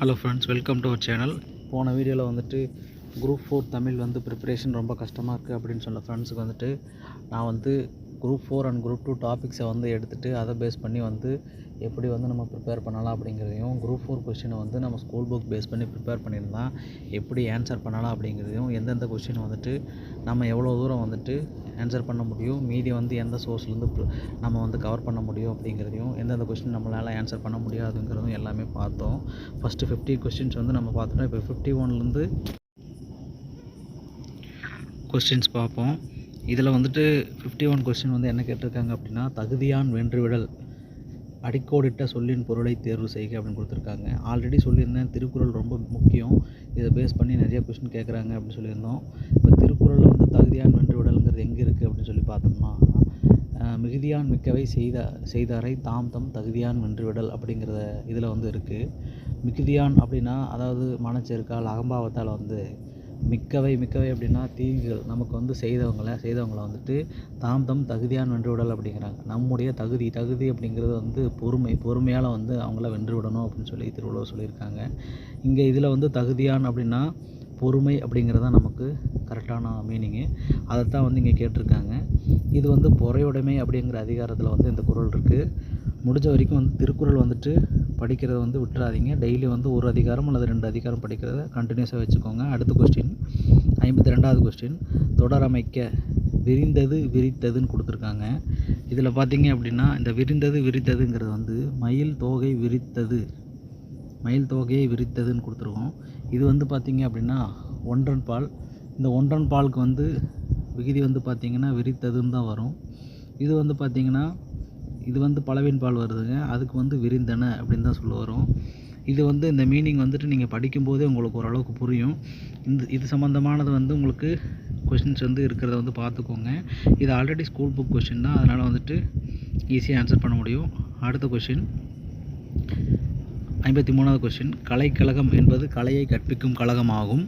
Hello friends, welcome to our channel. போன வீடியோவில் வந்துட்டு குரூப் 4 தமிழ் வந்து ப்ரிப்பரேஷன் ரொம்ப கஷ்டமாக இருக்குது அப்படின்னு சொன்ன ஃப்ரெண்ட்ஸுக்கு வந்துட்டு நான் வந்து குரூப் 4 அண்ட் குரூப் 2 டாபிக்ஸை வந்து எடுத்துகிட்டு அதை பேஸ் பண்ணி வந்து எப்படி வந்து நம்ம ப்ரிப்பேர் பண்ணலாம் அப்படிங்கிறதையும், குரூப் 4 கொஸ்டினை வந்து நம்ம ஸ்கூல் புக் பேஸ் பண்ணி ப்ரிப்பேர் பண்ணியிருந்தால் எப்படி ஆன்சர் பண்ணலாம் அப்படிங்கிறதையும், எந்தெந்த கொஸ்டின் வந்துட்டு நம்ம எவ்வளோ தூரம் வந்துட்டு ஆன்சர் பண்ண முடியும், மீதி வந்து எந்த சோர்ஸ்லேருந்து நம்ம வந்து கவர் பண்ண முடியும் அப்படிங்கிறதையும், எந்தெந்த கொஸ்டின் நம்மளால் ஆன்சர் பண்ண முடியாதுங்கிறதும் எல்லாமே பார்த்தோம். ஃபஸ்ட்டு 50 கொஸ்டின்ஸ் வந்து நம்ம பார்த்தோம்னா இப்போ 51லேருந்து கொஸ்டின்ஸ் பார்ப்போம். இதில் வந்துட்டு 51 கொஸ்டின் வந்து என்ன கேட்டிருக்காங்க அப்படின்னா, தகுதியான் வென்றுவிடல் அடிக்கோடிட்ட சொல்லின் பொருளை தேர்வு செய்க அப்படின்னு கொடுத்துருக்காங்க. ஆல்ரெடி சொல்லியிருந்தேன் திருக்குறள் ரொம்ப முக்கியம், இதை பேஸ் பண்ணி நிறைய கொஸ்டின் கேட்குறாங்க அப்படின்னு சொல்லியிருந்தோம். இப்போ திருக்குறளில் வந்து தகுதியான் வென்றுவிடல்ங்கிறது எங்கே இருக்குது அப்படின்னு சொல்லி பார்த்தோம்னா, மிகுதியான் மிக்கவை செய்தாரை தாம் தம் தகுதியான் வென்றுவிடல் அப்படிங்கிறத இதில் வந்து இருக்குது. மிகுதியான் அப்படின்னா அதாவது மனச்செருக்கால் அகம்பாவத்தால் வந்து, மிக்கவை அப்படின்னா தீங்குகள் நமக்கு வந்து செய்தவங்களை வந்துட்டு தாம் தம் தகுதியான் வென்று விடல் அப்படிங்கிறாங்க. நம்முடைய தகுதி அப்படிங்கிறது வந்து பொறுமையால் வந்து அவங்கள வென்று விடணும் அப்படின்னு சொல்லி திருவள்ளுவர் சொல்லியிருக்காங்க. இங்கே இதில் வந்து தகுதியான் அப்படின்னா பொறுமை அப்படிங்கிறது தான் நமக்கு கரெக்டான மீனிங்கு. அதைத்தான் வந்து இங்கே கேட்டிருக்காங்க. இது வந்து பொறையுடைமை அப்படிங்கிற அதிகாரத்தில் வந்து இந்த குறள் இருக்குது. முடிஞ்ச வரைக்கும் வந்து திருக்குறள் வந்துட்டு படிக்கிறத வந்து விட்டுறாதீங்க. டெய்லி வந்து ஒரு அதிகாரம் அல்லது 2 அதிகாரம் படிக்கிறத கண்டினியூஸாக வச்சுக்கோங்க. அடுத்த கொஸ்டின் 52வது கொஸ்டின், தொடரமைக்க விரித்ததுன்னு கொடுத்துருக்காங்க. இதில் பார்த்தீங்க அப்படின்னா இந்த விரித்ததுங்கிறது வந்து மயில் தொகையை விரித்ததுன்னு கொடுத்துருக்கோம். இது வந்து பார்த்திங்க அப்படின்னா ஒன்றன் பால். இந்த ஒன்றன் பாலுக்கு வந்து விகுதி வந்து பார்த்திங்கன்னா விரித்ததுன்னு தான் வரும். இது வந்து பார்த்திங்கன்னா இது வந்து பலவின் பால் வருதுங்க, அதுக்கு வந்து விரிந்தன அப்படின்னு தான் சொல்ல வரும். இது வந்து இந்த மீனிங் வந்துட்டு நீங்கள் படிக்கும்போதே உங்களுக்கு ஓரளவுக்கு புரியும். இது சம்மந்தமானது வந்து உங்களுக்கு கொஷின்ஸ் வந்து இருக்கிறத வந்து பார்த்துக்கோங்க. இது ஆல்ரெடி ஸ்கூல் புக் கொஷின் தான், அதனால் வந்துட்டு ஈஸியாக ஆன்சர் பண்ண முடியும். அடுத்த கொஷின் 53வது கொஷின், கலைக்கழகம் என்பது கலையை கற்பிக்கும் கழகமாகும்.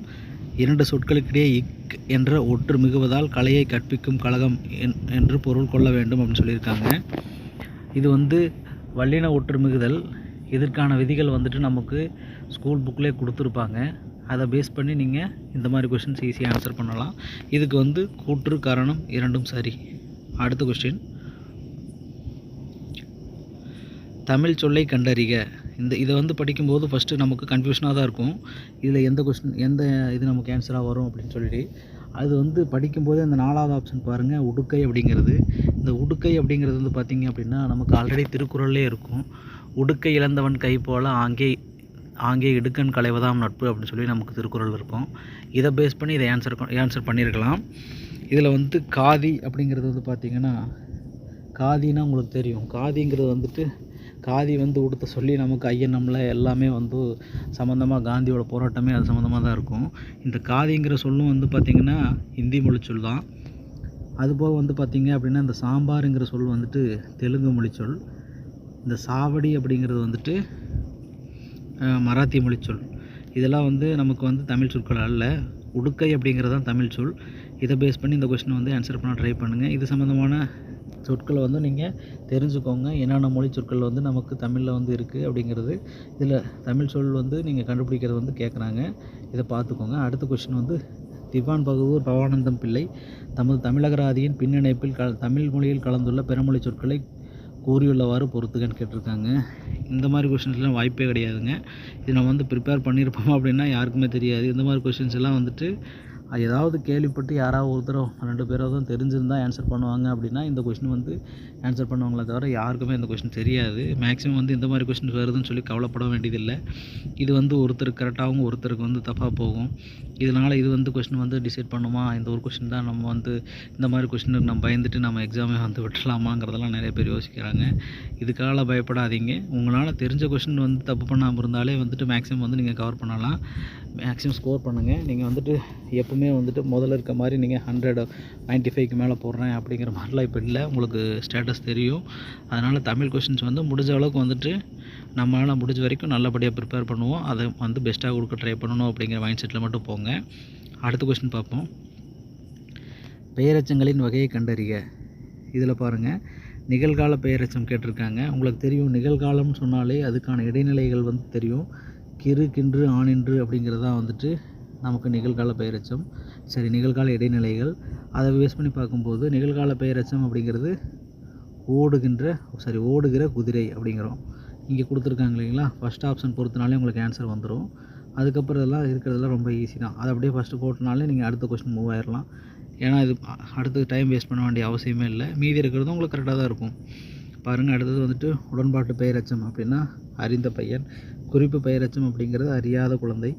2 சொற்களுக்கிடையே இக் என்ற ஒற்று மிகுவதால் கலையை கற்பிக்கும் கழகம் என்று பொருள் கொள்ள வேண்டும் அப்படின்னு சொல்லியிருக்காங்க. இது வந்து வல்லின ஒற்று மிகுதல். இதற்கான விதிகள் வந்துட்டு நமக்கு ஸ்கூல் புக்லேயே கொடுத்துருப்பாங்க. அதை பேஸ் பண்ணி நீங்கள் இந்த மாதிரி கொஷின்ஸ் ஈஸியாக ஆன்சர் பண்ணலாம். இதுக்கு வந்து கூற்று காரணம் இரண்டும் சரி. அடுத்த கொஸ்டின், தமிழ் சொல்லை கண்டறிக. இதை வந்து படிக்கும்போது ஃபஸ்ட்டு நமக்கு கன்ஃபியூஷனாக தான் இருக்கும். இதில் எந்த இது நமக்கு ஆன்சராக வரும் அப்படின்னு சொல்லிட்டு அது வந்து படிக்கும்போதே அந்த 4வது ஆப்ஷன் பாருங்கள், உடுக்கை அப்படிங்கிறது. இந்த உடுக்கை அப்படிங்கிறது வந்து பார்த்திங்க அப்படின்னா நமக்கு ஆல்ரெடி திருக்குறள்லே இருக்கும். உடுக்கை இழந்தவன் கை போல் ஆங்கே இடுக்கண் களைவதாம் நட்பு அப்படின்னு சொல்லி நமக்கு திருக்குறள் இருக்கும். இதை பேஸ் பண்ணி இதை ஆன்சர் பண்ணியிருக்கலாம். இதில் வந்து காதி அப்படிங்கிறது வந்து பார்த்திங்கன்னா, காதினா உங்களுக்கு தெரியும், காதிங்கிறது வந்துட்டு காதி வந்து உடுத்த சொல்லி நமக்கு ஐஎன்எம்ல எல்லாமே வந்து சம்மந்தமாக காந்தியோட போராட்டமே அது சம்மந்தமாக தான் இருக்கும். இந்த காதிங்கிற சொல்லும் வந்து பார்த்திங்கன்னா ஹிந்தி மொழிச்சொல் தான். அதுபோக வந்து பார்த்திங்க அப்படின்னா இந்த சாம்பாருங்கிற சொல் வந்துட்டு தெலுங்கு மொழிச்சொல். இந்த சாவடி அப்படிங்கிறது வந்துட்டு மராத்தி மொழிச்சொல். இதெல்லாம் வந்து நமக்கு வந்து தமிழ் சொற்கள் அல்ல. உடுக்கை அப்படிங்கிறது தான் தமிழ் சொல். இதை பேஸ் பண்ணி இந்த கொஸ்டினை வந்து ஆன்சர் பண்ண ட்ரை பண்ணுங்கள். இது சம்மந்தமான சொற்களை வந்து நீங்கள் தெரிஞ்சுக்கோங்க, என்னென்ன மொழி சொற்கள் வந்து நமக்கு தமிழில் வந்து இருக்குது அப்படிங்கிறது. இதில் தமிழ் சொல் வந்து நீங்கள் கண்டுபிடிக்கிறது வந்து கேட்குறாங்க, இதை பார்த்துக்கோங்க. அடுத்த கொஸ்டின் வந்து, திவான் பகவூர் பவானந்தம் பிள்ளை தமது தமிழகராதியின் பின்னிணைப்பில் தமிழ் மொழியில் கலந்துள்ள பிறமொழி சொற்களை கூறியுள்ளவாறு பொறுத்துக்கன்னு கேட்டிருக்காங்க. இந்த மாதிரி கொஷின்ஸ்லாம் வாய்ப்பே கிடையாதுங்க. இது நம்ம வந்து ப்ரிப்பேர் பண்ணியிருப்போம் அப்படின்னா யாருக்குமே தெரியாது. இந்த மாதிரி கொஷின்ஸ் எல்லாம் வந்துட்டு ஏதாவது கேள்விப்பட்டு யாராவது ஒருத்தரோ 2 பேரோ தான் தெரிஞ்சிருந்தால் ஆன்சர் பண்ணுவாங்க அப்படின்னா இந்த கொஷின் வந்து ஆன்சர் பண்ணுவாங்களே தவிர யாருக்குமே இந்த கொஷின் தெரியாது. மேக்ஸிமம் வந்து இந்த மாதிரி கொஷின்ஸ் வருதுன்னு சொல்லி கவலைப்பட வேண்டியதில்லை. இது வந்து ஒருத்தருக்கு கரெக்டாகவும் ஒருத்தருக்கு வந்து தப்பாக போகும். இதனால் இது வந்து கொஷின் வந்து டிசைட் பண்ணுமா, இந்த ஒரு கொஷின் தான் நம்ம வந்து இந்த மாதிரி கொஷினுக்கு நம்ம பயந்துட்டு நம்ம எக்ஸாமே வந்து விட்டுலாமாங்கிறதெல்லாம் நிறைய பேர் யோசிக்கிறாங்க. இதுக்காக பயப்படாதீங்க. உங்களால் தெரிஞ்ச கொஷின் வந்து தப்பு பண்ணாமல் இருந்தாலே வந்துட்டு மேக்ஸிமம் வந்து நீங்கள் கவர் பண்ணலாம். மேக்ஸிமம் ஸ்கோர் பண்ணுங்கள். நீங்கள் வந்துட்டு எப்பவுமே வந்துட்டு முதல்ல இருக்க மாதிரி நீங்கள் 195க்கு மேலே போடுறேன் அப்படிங்கிற மாதிரிலாம் இப்போ இல்லை. உங்களுக்கு ஸ்டேட்டஸ் தெரியும். அதனால் தமிழ் கொஷின்ஸ் வந்து முடிஞ்ச அளவுக்கு வந்துட்டு நம்மளால் முடிஞ்ச வரைக்கும் நல்லபடியாக ப்ரிப்பேர் பண்ணுவோம். அதை வந்து பெஸ்ட்டாக கொடுக்க ட்ரை பண்ணணும் அப்படிங்கிற மைண்ட் செட்டில் மட்டும் போங்க. அடுத்த கொஸ்டின் பார்ப்போம். பெயரெச்சங்களின் வகையை கண்டறிக. இதில் பாருங்கள், நிகழ்கால பெயரெச்சம் கேட்டிருக்காங்க. உங்களுக்கு தெரியும், நிகழ்காலம்னு சொன்னாலே அதுக்கான இடைநிலைகள் வந்து தெரியும். கிறு கின்று ஆனின்று அப்படிங்கிறது தான் வந்துட்டு நமக்கு நிகழ்கால பெயரெச்சம். சரி, நிகழ்கால இடைநிலைகள். அதை பேஸ் பண்ணி பார்க்கும்போது நிகழ்கால பெயரெச்சம் அப்படிங்கிறது ஓடுகிற குதிரை அப்படிங்கிறோம். இங்கே கொடுத்துருக்காங்க இல்லைங்களா, ஃபஸ்ட் ஆப்ஷன் பொறுத்தனாலே உங்களுக்கு ஆன்சர் வந்துடும். அதுக்கப்புறம் இதெல்லாம் இருக்கிறதெல்லாம் ரொம்ப ஈஸி தான். அதை அப்படியே ஃபஸ்ட்டு போட்டனாலே நீங்கள் அடுத்த கொஸ்டின் மூவ் ஆயிடலாம். ஏன்னா இது அடுத்து டைம் வேஸ்ட் பண்ண வேண்டிய அவசியமே இல்லை. மீதி இருக்கிறதும் உங்களுக்கு கரெக்டாக தான் இருக்கும். பாருங்கள், அடுத்தது வந்துட்டு உடன்பாட்டு பெயரெச்சம் அப்படின்னா அறிந்த பையன். குறிப்பு பெயரெச்சம் அப்படிங்கிறது அறியாத குழந்தை.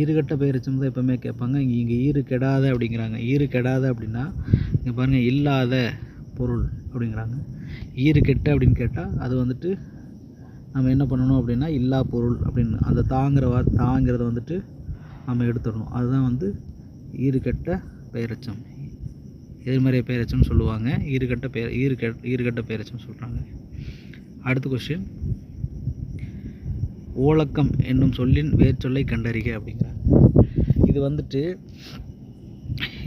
ஈறுகெட்ட பெயரெச்சம் தான் எப்போவுமே கேட்பாங்க. இங்கே ஈறு கெடாத அப்படிங்கிறாங்க. ஈறு கெடாத அப்படின்னா இங்கே பாருங்கள், இல்லாத பொருள் அப்படிங்கிறாங்க. ஈறு கெட்ட அப்படின்னு கேட்டால் அது வந்துட்டு நம்ம என்ன பண்ணணும் அப்படின்னா இல்லா பொருள் அப்படின்னு அந்த தாங்கிறத வந்துட்டு நம்ம எடுத்துடணும். அதுதான் வந்து ஈறுகெட்ட பெயரெச்சம். எதிர்மறை பெயரெச்சம்னு சொல்லுவாங்க. ஈறுகெட்ட பெயரெச்சம் சொல்கிறாங்க. அடுத்த கொஸ்டின், ஓலக்கம் என்னும் சொல்லின் வேர்ச்சொல்லை கண்டறிக அப்படிங்கிறாங்க.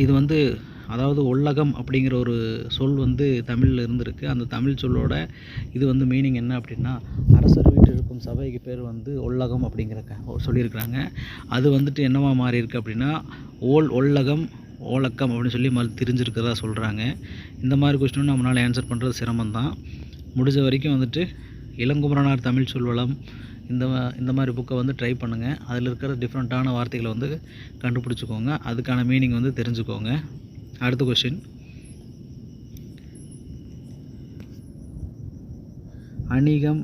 இது வந்து அதாவது ஒல்லகம் அப்படிங்கிற ஒரு சொல் வந்து தமிழில் இருந்திருக்கு. அந்த தமிழ் சொல்லோட இது வந்து மீனிங் என்ன அப்படின்னா, அரசர் வீட்டில் இருக்கும் சபைக்கு பேர் வந்து ஒல்லகம் அப்படிங்கிற சொல்லியிருக்கிறாங்க. அது வந்துட்டு என்னவா மாறி இருக்கு அப்படின்னா ஒல்லகம் ஓலக்கம் அப்படின்னு சொல்லி தெரிஞ்சிருக்கிறதா சொல்கிறாங்க. இந்த மாதிரி கொஸ்டின் நம்மளால் ஆன்சர் பண்ணுறது சிரமம்தான். முடிஞ்ச வரைக்கும் வந்துட்டு இளங்குமரனார் தமிழ் சொல்வளம் இந்த மாதிரி புக்கை வந்து ட்ரை பண்ணுங்கள். அதில் இருக்கிற டிஃப்ரெண்ட்டான வார்த்தைகளை வந்து கண்டுபிடிச்சிக்கோங்க. அதுக்கான மீனிங் வந்து தெரிஞ்சுக்கோங்க. அடுத்த கொஸ்டின், அணிகம்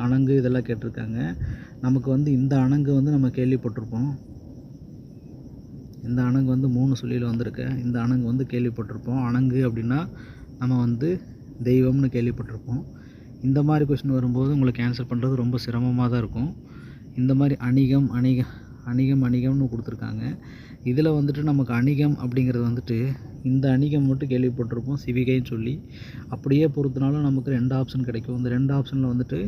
அணங்கு இதெல்லாம் கேட்டிருக்காங்க. நமக்கு வந்து இந்த அணங்கு வந்து நம்ம கேள்விப்பட்டிருப்போம். இந்த அணங்கு வந்து 3 சொல்லியில் வந்திருக்கு. இந்த அணங்கு வந்து கேள்விப்பட்டிருப்போம். அணங்கு அப்படின்னா நம்ம வந்து தெய்வம்னு கேள்விப்பட்டிருப்போம். இந்த மாதிரி கொஸ்டின் வரும்போது உங்களுக்கு ஆன்சர் பண்ணுறது ரொம்ப சிரமமாக தான் இருக்கும். இந்த மாதிரி அணிகம்னு கொடுத்துருக்காங்க. இதில் வந்துட்டு நமக்கு அணிகம் அப்படிங்கிறது வந்துட்டு இந்த அணிகம் மட்டும் கேள்விப்பட்டிருப்போம், சிவிகைன்னு சொல்லி. அப்படியே பொறுத்தனாலும் நமக்கு 2 ஆப்ஷன் கிடைக்கும். இந்த 2 ஆப்ஷனில் வந்துட்டு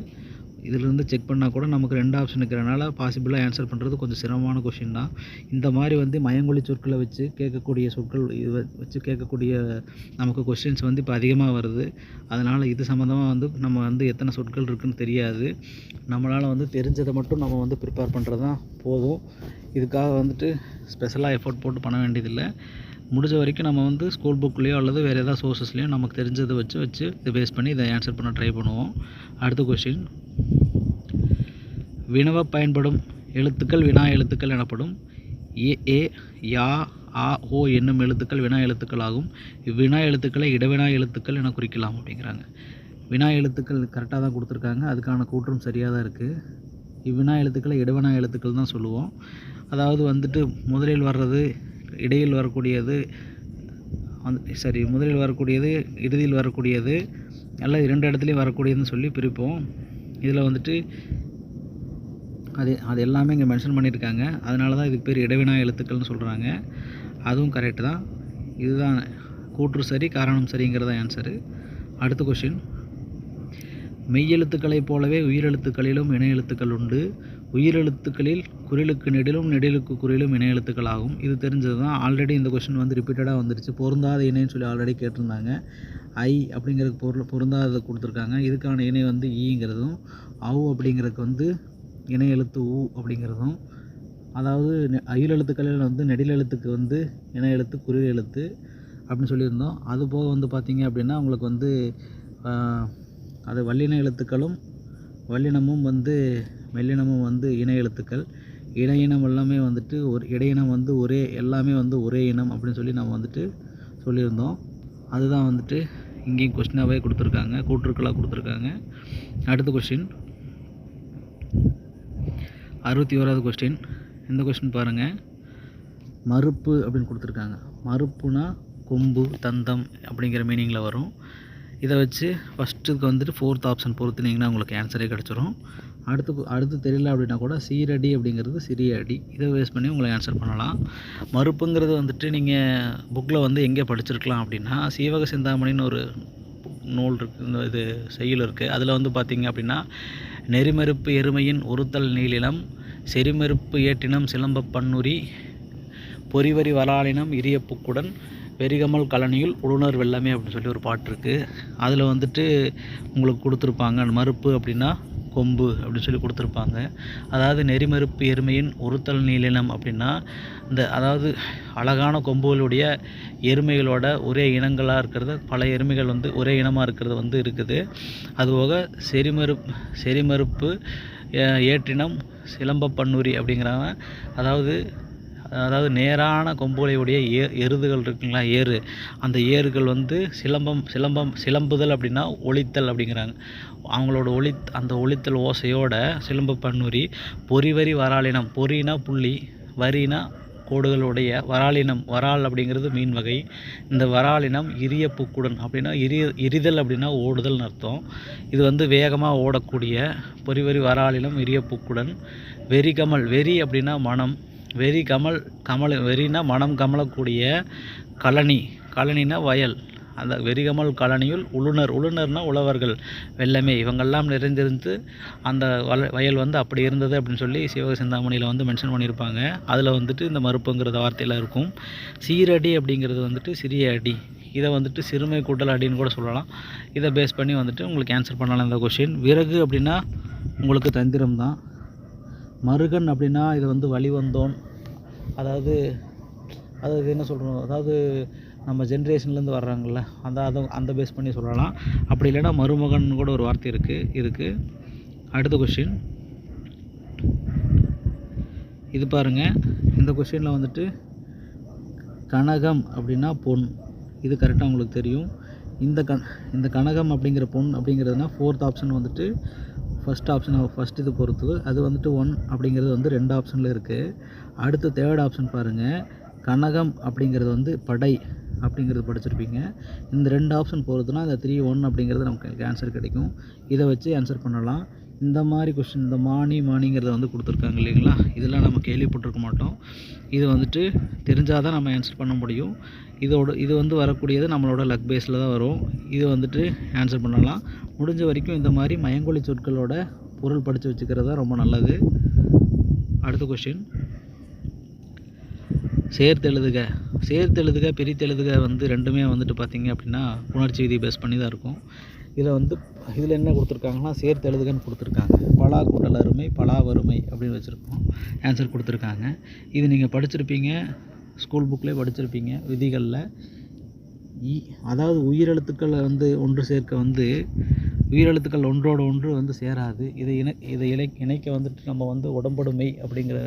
இதிலிருந்து செக் பண்ணால் கூட நமக்கு 2 ஆப்ஷன் இருக்கிறனால பாசிபிளாக ஆன்சர் பண்ணுறது கொஞ்சம் சிரமமான கொஷின் தான். இந்த மாதிரி வந்து மயங்கொலி சொற்களை வச்சு கேட்கக்கூடிய நமக்கு கொஸ்டின்ஸ் வந்து இப்போ அதிகமாக வருது. அதனால் இது சம்மந்தமாக வந்து நம்ம வந்து எத்தனை சொற்கள் இருக்குதுன்னு தெரியாது. நம்மளால் வந்து தெரிஞ்சதை மட்டும் நம்ம வந்து ப்ரிப்பேர் பண்ணுறது தான் போதும். இதுக்காக வந்துட்டு ஸ்பெஷலாக எஃபோர்ட் போட்டு பண்ண வேண்டியதில்லை. முடிஞ்ச வரைக்கும் நம்ம வந்து ஸ்கூல் புக்லேயோ அல்லது வேறு ஏதாவது சோர்ஸஸ்லேயோ நமக்கு தெரிஞ்சதை வச்சு இதை பேஸ் பண்ணி இதை ஆன்சர் பண்ண ட்ரை பண்ணுவோம். அடுத்த கொஸ்டின், வினவ பயன்படும் எழுத்துக்கள் வினா எழுத்துக்கள் எனப்படும். ஏ யா ஆ ஓ என்னும் எழுத்துக்கள் வினா எழுத்துக்கள் ஆகும். இவ்வினா எழுத்துக்களை இடவினா எழுத்துக்கள் என குறிக்கலாம் அப்படிங்கிறாங்க. வினா எழுத்துக்கள் கரெக்டாக தான் கொடுத்துருக்காங்க. அதுக்கான கூற்றும் சரியாக தான் இருக்குது. இவ்வினா எழுத்துக்களை இடவினா எழுத்துக்கள் தான் சொல்லுவோம். அதாவது வந்துட்டு முதலில் வர்றது, இடையில் வரக்கூடியது, முதலில் வரக்கூடியது, இறுதியில் வரக்கூடியது, அல்ல 2 இடத்துலையும் வரக்கூடியதுன்னு சொல்லி பிரிப்போம். இதில் வந்துட்டு அது எல்லாமே இங்கே மென்ஷன் பண்ணியிருக்காங்க. அதனால தான் இதுக்கு பேர் இடவினா எழுத்துக்கள்னு சொல்கிறாங்க. அதுவும் கரெக்டு தான். இதுதான் கூற்று சரி, காரணம் சரிங்கிறத ஆன்சரு. அடுத்த கொஷின், மெய்யெழுத்துக்களைப் போலவே உயிரெழுத்துக்களிலும் இணை எழுத்துக்கள் உண்டு. உயிரெழுத்துக்களில் குறிலுக்கு நெடிலும் நெடிலுக்கு குறிலும் இணை எழுத்துக்கள் ஆகும். இது தெரிஞ்சது தான். ஆல்ரெடி இந்த கொஸ்டின் வந்து ரிப்பீட்டடாக வந்துருச்சு. பொருந்தாத இணைன்னு சொல்லி ஆல்ரெடி கேட்டிருந்தாங்க. ஐ அப்படிங்கிறதுக்கு பொருந்தாததை கொடுத்துருக்காங்க. இதுக்கான இணை வந்து ஈங்கிறதும், அவு அப்படிங்கிறதுக்கு வந்து இணை எழுத்து ஊ அப்படிங்கிறதும், அதாவது அயில் எழுத்துக்களில் வந்து நெடில் எழுத்துக்கு வந்து இணை எழுத்து குறில் எழுத்து அப்படின்னு சொல்லியிருந்தோம். அது போக வந்து பார்த்திங்க அப்படின்னா உங்களுக்கு வந்து அது வல்லின எழுத்துக்களும் வல்லினமும் வந்து மெல்லினமும் வந்து இணை எழுத்துக்கள். இடையினம் எல்லாமே வந்துட்டு இடையினம் வந்து எல்லாமே வந்து ஒரே இனம் அப்படின்னு சொல்லி நம்ம வந்துட்டு சொல்லியிருந்தோம். அதுதான் வந்துட்டு இங்கேயும் கொஸ்டினாகவே கொடுத்துருக்காங்க, கூற்றுக்களாக கொடுத்துருக்காங்க. அடுத்த கொஸ்டின், 61வது கொஸ்டின். இந்த கொஸ்டின் பாருங்கள், மறுப்பு அப்படின்னு கொடுத்துருக்காங்க. மறுப்புனா கொம்பு, தந்தம் அப்படிங்கிற மீனிங்கில் வரும். இதை வச்சு ஃபஸ்ட்டுக்கு வந்துட்டு 4th ஆப்ஷன் பொறுத்துனீங்கன்னா உங்களுக்கு ஆன்சரே கிடச்சிரும். அடுத்து தெரியல அப்படின்னா கூட சீரடி அப்படிங்கிறது சிறிய அடி. இதை பேஸ் பண்ணி உங்களுக்கு ஆன்சர் பண்ணலாம். மறுப்புங்கிறது வந்துட்டு நீங்கள் புக்கில் வந்து எங்கே படிச்சிருக்கலாம் அப்படின்னா, சீவக சிந்தாமணின்னு ஒரு நூல் இருக்குது, இது செய்யுள் இருக்குது. அதில் வந்து பார்த்திங்க அப்படின்னா, நெறிமறுப்பு எருமையின் ஒருத்தல் நீளினம், செறிமறுப்பு ஏற்றினம் சிலம்ப பன்னுரி, பொறிவரி வராளினம் இரிய புக்குடன், வெறிகமல் கலனியில் உடுனர் வெள்ளமே அப்படின்னு சொல்லி ஒரு பாட்டு இருக்குது. அதில் வந்துட்டு உங்களுக்கு கொடுத்துருப்பாங்க. மறுப்பு அப்படின்னா கொம்பு அப்படின்னு சொல்லி கொடுத்துருப்பாங்க. அதாவது நெறிமருப்பு எருமையின் ஒருத்தல் நீளினம் அப்படின்னா அதாவது அழகான கொம்புகளுடைய எருமைகளோட ஒரே இனங்களாக இருக்கிறது, பல எருமைகள் வந்து ஒரே இனமாக இருக்கிறது வந்து இருக்குது. அதுபோக செரிமருப்பு ஏற்றினம் சிலம்ப பன்னுரி அப்படிங்கிறாங்க. அதாவது நேரான கொம்புகளையுடைய எருதுகள் இருக்குங்களா, அந்த ஏறுகள் வந்து சிலம்புதல் அப்படின்னா ஒலித்தல் அப்படிங்கிறாங்க. அவங்களோட அந்த ஒலித்தல் ஓசையோட சிலம்ப பன்னுரி பொறிவரி வராலினம், பொறினா புள்ளி, வரினா கோடுகளுடைய வரால் அப்படிங்கிறது மீன் வகை. இந்த வராலினம் இரிய பூக்குடன் அப்படின்னா இரிதல் அப்படின்னா ஓடுதல்னு அர்த்தம். இது வந்து வேகமாக ஓடக்கூடிய பொறிவரி வராலினம் இரிய பூக்குடன். வெறி அப்படின்னா மனம், வெறினா மனம் கமலக்கூடிய கழனினா வயல். அந்த வெறிகமல் கழனியுள் உளுனர்னா உழவர்கள் வெள்ளமே இவங்கெல்லாம் நிறைந்திருந்து அந்த வயல் வந்து அப்படி இருந்தது அப்படின்னு சொல்லி சிவக சிந்தாமணியில் வந்து மென்ஷன் பண்ணியிருப்பாங்க. அதில் வந்துட்டு இந்த மறுப்புங்கிறத வார்த்தையில் இருக்கும். சீரடி அப்படிங்கிறது வந்துட்டு சிறிய அடி, இதை வந்துட்டு சிறுமை கூட்டல் அடின்னு கூட சொல்லலாம். இதை பேஸ் பண்ணி வந்துட்டு உங்களுக்கு ஆன்சர் பண்ணலாம் இந்த கொஷின். விறகு அப்படின்னா உங்களுக்கு தந்திரம் தான். மருகன் அப்படின்னா இது வந்து வழிவந்தோன், அதாவது என்ன சொல்கிறோம், அதாவது நம்ம ஜென்ரேஷன்லேருந்து வர்றாங்கள்ல அந்த பேஸ் பண்ணி சொல்லலாம். அப்படி இல்லைன்னா மருமகன் கூட ஒரு வார்த்தை இருக்குது. அடுத்த கொஷின் இது பாருங்கள். இந்த கொஷினில் வந்துட்டு கனகம் அப்படின்னா பொன், இது கரெக்டாக உங்களுக்கு தெரியும். இந்த கனகம் அப்படிங்கிற பொன் அப்படிங்கிறதுனா 4th ஆப்ஷன் வந்துட்டு ஃபஸ்ட் இது பொறுத்தது. அது வந்துட்டு 1 அப்படிங்கிறது வந்து 2 ஆப்ஷனில் இருக்குது. அடுத்து 3rd ஆப்ஷன் பாருங்கள். கனகம் அப்படிங்கிறது வந்து படை அப்படிங்கிறது படிச்சிருப்பீங்க. இந்த 2 ஆப்ஷன் பொறுத்துனா இந்த 3 1 அப்படிங்கிறது நமக்கு ஆன்சர் கிடைக்கும். இதை வச்சு ஆன்சர் பண்ணலாம். இந்த மாதிரி கொஸ்டின், இந்த மானிங்கிறத வந்து கொடுத்துருக்காங்க இல்லைங்களா, இதெல்லாம் நம்ம கேள்விப்பட்டிருக்க மாட்டோம். இது வந்துட்டு தெரிஞ்சால் தான் நம்ம ஆன்சர் பண்ண முடியும். இது வந்து வரக்கூடியது நம்மளோட லக் பேஸில் தான் வரும். இது வந்துட்டு ஆன்சர் பண்ணலாம். முடிஞ்ச வரைக்கும் இந்த மாதிரி மயங்கொலி சொற்களோட பொருள் படித்து வச்சுக்கிறது தான் ரொம்ப நல்லது. அடுத்த கொஸ்டின், சேர்த்தெழுதுக பிரித்தெழுதுக வந்து ரெண்டுமே வந்துட்டு பார்த்திங்க அப்படின்னா புணர்ச்சி விதி பேஸ் பண்ணி தான் இருக்கும். இதில் என்ன கொடுத்துருக்காங்கன்னா சேர்த்தெழுதுகன்னு கொடுத்துருக்காங்க. பலா கூட்டல் அருமை, பலா வறுமை அப்படின்னு வச்சுருக்கோம். ஆன்சர் கொடுத்துருக்காங்க. இது நீங்கள் படிச்சிருப்பீங்க, ஸ்கூல் புக்லேயே படிச்சிருப்பீங்க விதிகளில். அதாவது உயிரெழுத்துக்களை வந்து ஒன்று சேர்க்க வந்து உயிரெழுத்துக்கள் ஒன்றோடு ஒன்று வந்து சேராது. இதை இணைக்க வந்துட்டு நம்ம வந்து உடம்படுமை அப்படிங்கிற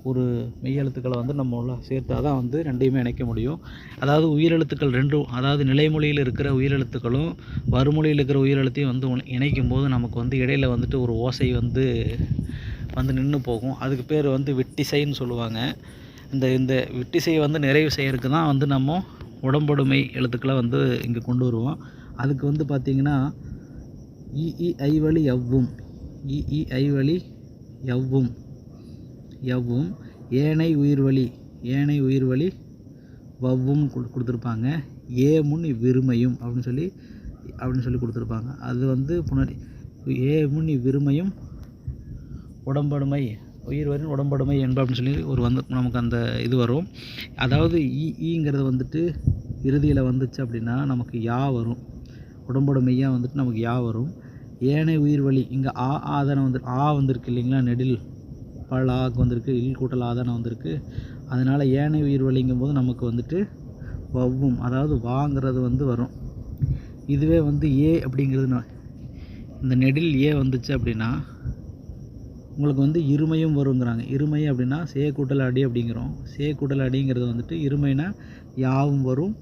ஒரு மெய்யெழுத்துக்களை வந்து நம்ம சேர்த்தா தான் வந்து ரெண்டையுமே இணைக்க முடியும். அதாவது உயிரெழுத்துக்கள் ரெண்டும், அதாவது நிலைமொழியில் இருக்கிற உயிரெழுத்துக்களும் வறுமொழியில் இருக்கிற உயிரெழுத்தையும் வந்து இணைக்கும் போது நமக்கு வந்து இடையில் வந்துட்டு ஒரு ஓசை வந்து நின்று போகும். அதுக்கு பேர் வந்து விட்டிசைன்னு சொல்லுவாங்க. இந்த விட்டிசையை வந்து நிறைவு செய்யறதுக்கு தான் வந்து நம்ம உடம்படுமை எழுத்துக்களை வந்து இங்கே கொண்டு வருவோம். அதுக்கு வந்து பார்த்திங்கன்னா ஐ வழி யவ்வும் ஏனை உயிர்வழி வவ்வும் கொடுத்துருப்பாங்க. முன் இவ்விருமையும் அப்படின்னு சொல்லி கொடுத்துருப்பாங்க. அது வந்து முன் இவ்விருமையும் உடம்படுமை உயிர்வரின் உடம்படுமை என்ப அப்படின்னு சொல்லி நமக்கு அந்த இது வரும். அதாவது ஈங்கிறது வந்துட்டு இறுதியில் வந்துச்சு அப்படின்னா நமக்கு யா வரும். உடம்படுமையாக வந்துட்டு நமக்கு யா வரும். ஏனை உயிர்வழி இங்கே ஆதானம் வந்திருக்கு இல்லைங்களா, நெடில் பலாக்கு வந்திருக்கு, இல் கூட்டல் ஆதானம் வந்திருக்கு. அதனால் ஏனை உயிர்வழிங்கும் போது நமக்கு வந்துட்டு வவ்வும், அதாவது வாங்கிறது வந்து வரும். இதுவே வந்து அப்படிங்கிறது இந்த நெடில் வந்துச்சு அப்படின்னா உங்களுக்கு வந்து இருமையும் வருங்கிறாங்க. இருமை அப்படின்னா சே கூட்டல் அடி அப்படிங்கிறோம். சே கூட்டல் அடிங்கிறது வந்துட்டு இருமைனா யாவும் வரும்,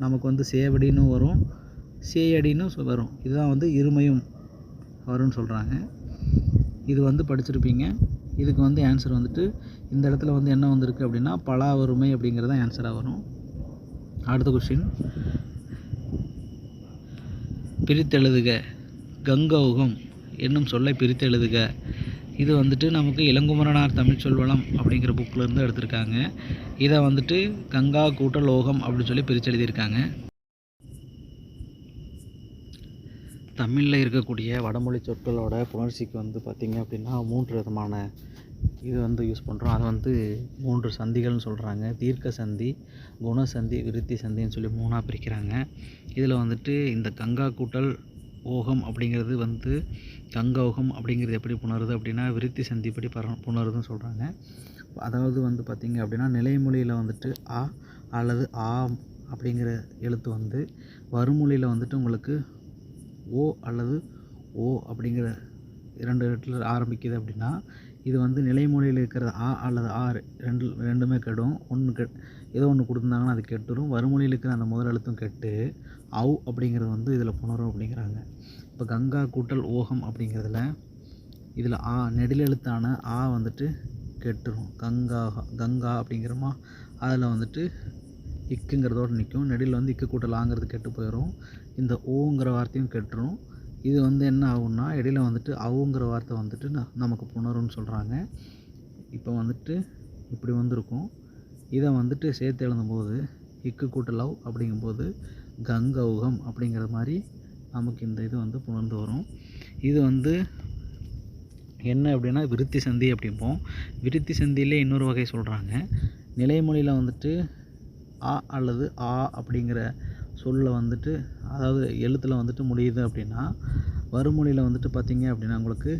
நமக்கு வந்து சேவடின்னு வரும், சேயடின்னு வரும். இதுதான் வந்து இருமையும் வரும்னு சொல்கிறாங்க. இது வந்து படிச்சிருப்பீங்க. இதுக்கு வந்து ஆன்சர் வந்துட்டு இந்த இடத்துல வந்து என்ன வந்திருக்கு அப்படின்னா பலா வறுமை அப்படிங்கிறது ஆன்சராக வரும். அடுத்த கொஸ்டின், பிரித்தெழுதுக கங்கௌகம் என்னும் சொல்லை பிரித்தெழுதுக. இது வந்துட்டு நமக்கு இளங்குமரனார் தமிழ் சொல்வளம் அப்படிங்கிற புக்கிலேருந்து எடுத்திருக்காங்க. இதை வந்துட்டு கங்கா கூட்டல் ஓகம் அப்படின்னு சொல்லி பிரித்து எழுதியிருக்காங்க. தமிழில் இருக்கக்கூடிய வடமொழி சொற்களோட புணர்ச்சிக்கு வந்து பார்த்திங்க அப்படின்னா 3 விதமான இது வந்து யூஸ் பண்ணுறோம். அதை வந்து 3 சந்திகள்னு சொல்கிறாங்க. தீர்க்க சந்தி, குணசந்தி, விருத்தி சந்தின்னு சொல்லி 3ஆக பிரிக்கிறாங்க. இதில் வந்துட்டு இந்த கங்கா கூட்டல் ஓகம் அப்படிங்கிறது வந்து கங்கோகம் அப்படிங்கிறது எப்படி புணருது அப்படின்னா விருத்தி சந்திப்படி புணருதுன்னு சொல்கிறாங்க. அதாவது வந்து பார்த்திங்க அப்படின்னா நிலைமொழியில் வந்துட்டு ஆ அல்லது ஆ அப்படிங்கிற எழுத்து வந்து வருமொழியில் வந்துட்டு உங்களுக்கு ஓ அல்லது ஓ அப்படிங்கிற 2 எழுத்துல ஆரம்பிக்குது அப்படின்னா இது வந்து நிலைமொழியில் இருக்கிற ஆ அல்லது ஆ ரெண்டுமே கெடும். ஏதோ ஒன்று கொடுத்துருந்தாங்கன்னா அது கெட்டுரும். வறுமொழியில் இருக்கிற அந்த முதல் எழுத்தும் கெட்டு அவ் அப்படிங்கிறது வந்து இதில் புணரும் அப்படிங்கிறாங்க. இப்போ கங்கா கூட்டல் ஓகம் அப்படிங்கிறதுல இதில் ஆ நெடில் எழுத்தான ஆ வந்துட்டு கெட்டுரும். கங்கா அப்படிங்கிறோமா அதில் வந்துட்டு இக்குங்கிறதோடு நிற்கும். நெடில் வந்து இக்கு கூட்டல் ஆங்கிறது கெட்டு போயிடும். இந்த ஓங்கிற வார்த்தையும் கெட்டுரும். இது வந்து என்ன ஆகும்னா இடையில வந்துட்டு அவுங்கிற வார்த்தை வந்துட்டு நமக்கு புணரும்னு சொல்கிறாங்க. இப்போ வந்துட்டு இப்படி வந்திருக்கும். இதை வந்துட்டு சேர்த்து எழுதும்போது இக்கு கூட்டல் அவு அப்படிங்கும்போது கங்கௌகம் அப்படிங்கிற மாதிரி நமக்கு இந்த இது வந்து புணர்ந்து வரும். இது வந்து என்ன அப்படின்னா விருத்தி சந்தி அப்படிம்போம். விருத்தி சந்தியிலே இன்னொரு வகை சொல்கிறாங்க. நிலைமொழியில் வந்துட்டு ஆ அல்லது ஆ அப்படிங்கிற சொல்ல வந்துட்டு அதாவது எழுத்தில் வந்துட்டு முடியுது அப்படின்னா வறுமொழியில் வந்துட்டு பார்த்திங்க அப்படின்னா உங்களுக்கு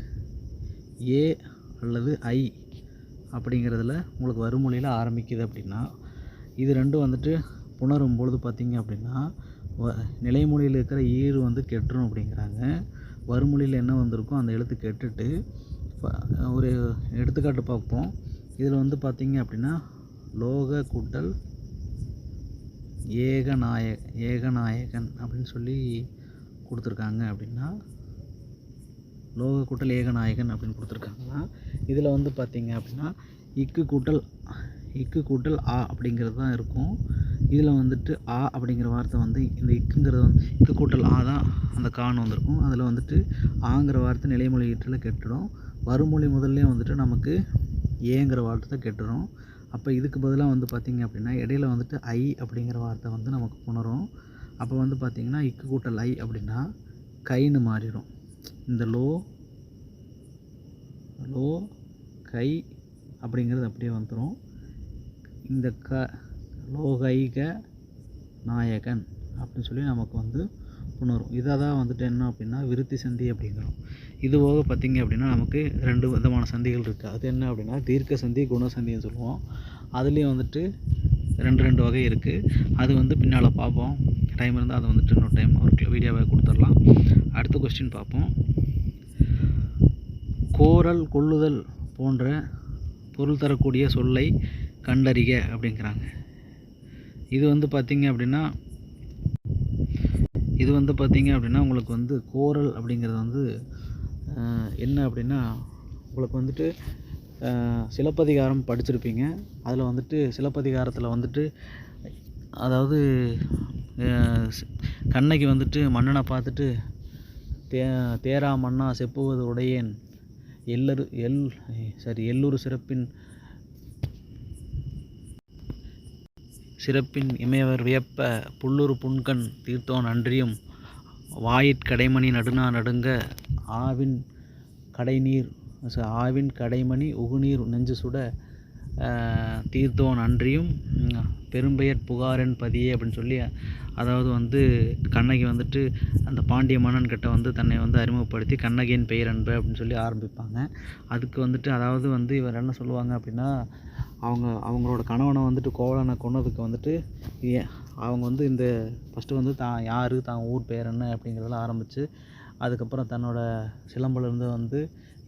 ஏ அல்லது ஐ அப்படிங்கிறதுல உங்களுக்கு வறுமொழியில் ஆரம்பிக்குது அப்படின்னா இது ரெண்டும் வந்துட்டு புணரும் பொழுது பார்த்திங்க அப்படின்னா நிலைமொழியில் இருக்கிற ஈறு வந்து கெட்டுரும் அப்படிங்கிறாங்க. வறுமொழியில் என்ன வந்திருக்கும் அந்த எழுத்து கெட்டுட்டு ஒரு எடுத்துக்காட்டு பார்ப்போம். இதில் வந்து பார்த்திங்க அப்படின்னா லோக கூட்டல் ஏகநாயகன் அப்படின்னு சொல்லி கொடுத்துருக்காங்க. அப்படின்னா லோக கூட்டல் ஏகநாயகன் அப்படின்னு கொடுத்துருக்காங்கன்னா இதில் வந்து பார்த்திங்க அப்படின்னா இக்கு கூட்டல் ஆ அப்படிங்கிறது தான் இருக்கும். இதில் வந்துட்டு ஆ அப்படிங்கிற வார்த்தை வந்து இந்த இக்குங்கிறது வந்து இக்கு கூட்டல் ஆ தான் அந்த கான் வந்திருக்கும். அதில் வந்துட்டு ஆங்கிற வார்த்தை நிலைமொழி ஈற்றில் கெட்டுடும். வறுமொழி முதல்லே வந்துட்டு நமக்கு ஏங்கிற வார்த்தை தான் கெட்டுடும். அப்போ இதுக்கு பதிலாக வந்து பார்த்திங்க அப்படின்னா இடையில வந்துட்டு ஐ அப்படிங்கிற வார்த்தை வந்து நமக்கு புணரும். அப்போ வந்து பார்த்திங்கன்னா இக்கு கூட்டல் ஐ அப்படின்னா கைன்னு மாறிடும். இந்த லோ கை அப்படிங்கிறது அப்படியே வந்துடும். இந்த லோகைக நாயகன் அப்படின்னு சொல்லி நமக்கு வந்து புணரும். இதை தான் வந்துட்டு என்ன அப்படின்னா விருத்தி சந்தி அப்படிங்கிறோம். இது போக பார்த்திங்க அப்படின்னா நமக்கு 2 விதமான சந்திகள் இருக்குது. அது என்ன அப்படின்னா தீர்க்க சந்தி குணசந்தின்னு சொல்லுவோம். அதுலேயும் வந்துட்டு 2 வகை இருக்குது. அது வந்து பின்னால் பார்ப்போம். டைம் இருந்தால் அதை வந்துட்டு இன்னொரு டைம் ஒரு வீடியோவை கொடுத்துடலாம். அடுத்த கொஸ்டின் பார்ப்போம். கோரல் கொள்ளுதல் போன்ற பொருள் தரக்கூடிய சொல்லை கண்டறிக அப்படிங்கிறாங்க. இது வந்து பார்த்திங்க அப்படின்னா உங்களுக்கு வந்து கோரல் அப்படிங்கிறது வந்து என்ன அப்படின்னா உங்களுக்கு வந்துட்டு சிலப்பதிகாரம் படிச்சிருப்பீங்க. அதில் வந்துட்டு சிலப்பதிகாரத்தில் வந்துட்டு அதாவது கண்ணகி வந்துட்டு மன்னனை பார்த்துட்டு தேரா மன்னா செப்புவது உடையேன் எல்லூர் சிறப்பின் இமையவர் வியப்ப புல்லுரு புன்கண் தீர்த்தோன் அன்றியும் வாயிற்கடைமணி நடுநா நடுங்க ஆவின் கடைமணி உகுநீர் நெஞ்சு சுட தீர்த்தோன் அன்றியும் பெரும்பெயர் புகாரன் பதியே அப்படின்னு சொல்லி அதாவது வந்து கண்ணகி வந்துட்டு அந்த பாண்டிய மன்னன் கிட்ட வந்து தன்னை வந்து அறிமுகப்படுத்தி கண்ணகியின் பெயர் அன்பு அப்படின்னு சொல்லி ஆரம்பிப்பாங்க. அதுக்கு வந்துட்டு அதாவது வந்து இவர் என்ன சொல்லுவாங்க அப்படின்னா அவங்களோட கணவனை வந்துட்டு கோவலனை கொன்னதுக்கு வந்துட்டு அவங்க வந்து இந்த ஃபஸ்ட்டு வந்து தான் ஊர் பேர் என்ன அப்படிங்கிறதெல்லாம் ஆரம்பித்து அதுக்கப்புறம் தன்னோட சிலம்பிலிருந்து வந்து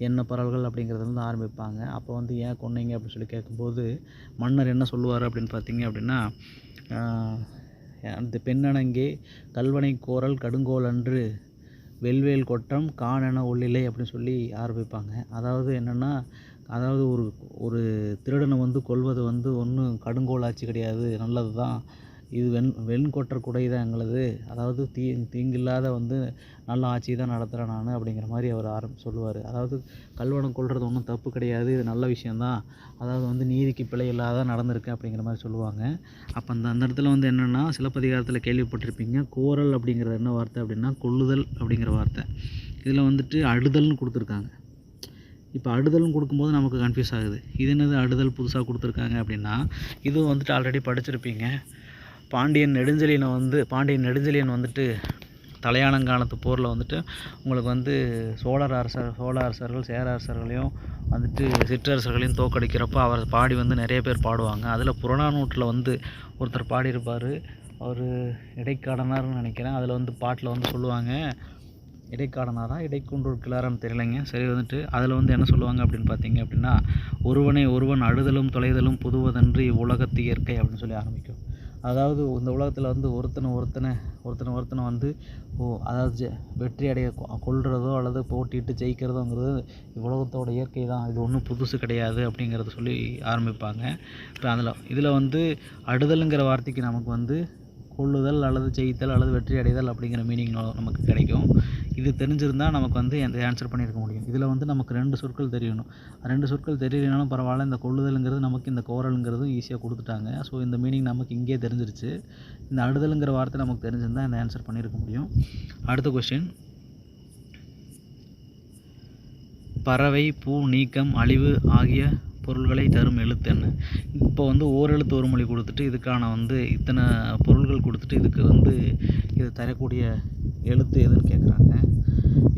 என்ன பரவல்கள் அப்படிங்கிறதுலேருந்து ஆரம்பிப்பாங்க. அப்போ வந்து ஏன் கொன்னீங்க அப்படின்னு சொல்லி கேட்கும்போது மன்னர் என்ன சொல்லுவார் அப்படின்னு பார்த்தீங்க அப்படின்னா அந்த பெண்ணணங்கே கல்வனை கோரல் கடுங்கோல் அன்று வெல்வேல் கொற்றம் காணென ஒல்லிலை அப்படின்னு சொல்லி ஆரம்பிப்பாங்க. அதாவது என்னென்னா அதாவது ஒரு திருடனை வந்து கொல்வது வந்து ஒன்றும் கடுங்கோல் ஆட்சி கிடையாது, நல்லது தான். இது வெண்கொற்ற குடை தான் எங்களது. அதாவது தீங்கில்லாத வந்து நல்ல ஆட்சி தான் நடத்துகிறேன் நான் அப்படிங்கிற மாதிரி அவர் சொல்லுவார். அதாவது கல்வனை கொல்வது ஒன்றும் தப்பு கிடையாது, இது நல்ல விஷயந்தான். அதாவது வந்து நீதிக்கு பிழை இல்லாத நடந்திருக்கு அப்படிங்கிற மாதிரி சொல்லுவாங்க. அப்போ அந்த இடத்துல வந்து என்னென்னா சிலப்பதிகாரத்தில் கேள்விப்பட்டிருப்பீங்க. கோரல் அப்படிங்கிறது என்ன வார்த்தை அப்படின்னா கொல்லுதல் அப்படிங்கிற வார்த்தை. இதில் வந்துட்டு அழுதல்னு கொடுத்துருக்காங்க. இப்போ அடுதல்னு கொடுக்கும்போது நமக்கு கன்ஃபியூஸ் ஆகுது. இது என்னது அடுதல் புதுசாக கொடுத்துருக்காங்க அப்படின்னா இதுவும் வந்துட்டு ஆல்ரெடி படிச்சிருப்பீங்க. பாண்டியன் நெடுஞ்செழியன் வந்துட்டு தலையாலங்கானத்து போரில் வந்துட்டு உங்களுக்கு வந்து சோழ அரசர்கள் சேர அரசர்களையும் வந்துட்டு சிற்றரசர்களையும் தோற்கடிக்கிறப்போ அவர் பாடி வந்து நிறைய பேர் பாடுவாங்க. அதில் புறநானூற்றில் வந்து ஒருத்தர் பாடியிருப்பார், அவர் இடைக்காடனார்னு நினைக்கிறேன். அதில் வந்து பாட்டில் வந்து சொல்லுவாங்க, இடைக்காடனாரா இடைக்குன்றூர் கிளாரான்னு தெரியலைங்க. சரி, வந்துட்டு அதில் வந்து என்ன சொல்லுவாங்க அப்படின்னு பார்த்தீங்க அப்படின்னா, ஒருவனை ஒருவன் அழுதலும் தொலைதலும் புதுவதன்று இவ்வுலகத்து இயற்கை அப்படின்னு சொல்லி ஆரம்பிக்கும். அதாவது இந்த உலகத்தில் வந்து ஒருத்தனை வந்து அதாவது வெற்றி அடைய கொல்றதோ அல்லது போட்டிட்டு ஜெயிக்கிறதோங்கிறது உலகத்தோட இயற்கை தான், இது ஒன்றும் புதுசு கிடையாது அப்படிங்கிறத சொல்லி ஆரம்பிப்பாங்க. இப்போ இதில் வந்து அடுதலுங்கிற வார்த்தைக்கு நமக்கு வந்து கொள்ளுதல் அல்லது ஜெயித்தல் அல்லது வெற்றி அடைதல் அப்படிங்கிற மீனிங் நமக்கு கிடைக்கும். இது தெரிஞ்சிருந்தால் நமக்கு வந்து எந்த ஆன்சர் பண்ணியிருக்க முடியும். இதில் வந்து நமக்கு 2 சொற்கள் தெரியணும். 2 சொற்கள் தெரியலனாலும் பரவாயில்ல, இந்த கொள்ளுதலுங்கிறது நமக்கு இந்த கோரலுங்கிறதும் ஈஸியாக கொடுத்துட்டாங்க. ஸோ இந்த மீனிங் நமக்கு இங்கே தெரிஞ்சிருச்சு. இந்த அடுதலுங்கிற வார்த்தை நமக்கு தெரிஞ்சிருந்தால் இந்த ஆன்சர் பண்ணியிருக்க முடியும். அடுத்த கொஸ்டின், பறவை, பூ, நீக்கம், அழிவு ஆகிய பொருள்களை தரும் எழுத்து என்ன? இப்போ வந்து ஓரெழுத்து ஒரு மொழி கொடுத்துட்டு இதுக்கான வந்து இத்தனை பொருள்கள் கொடுத்துட்டு இதுக்கு வந்து இது தரக்கூடிய எழுத்து எதுன்னு கேட்குறாங்க.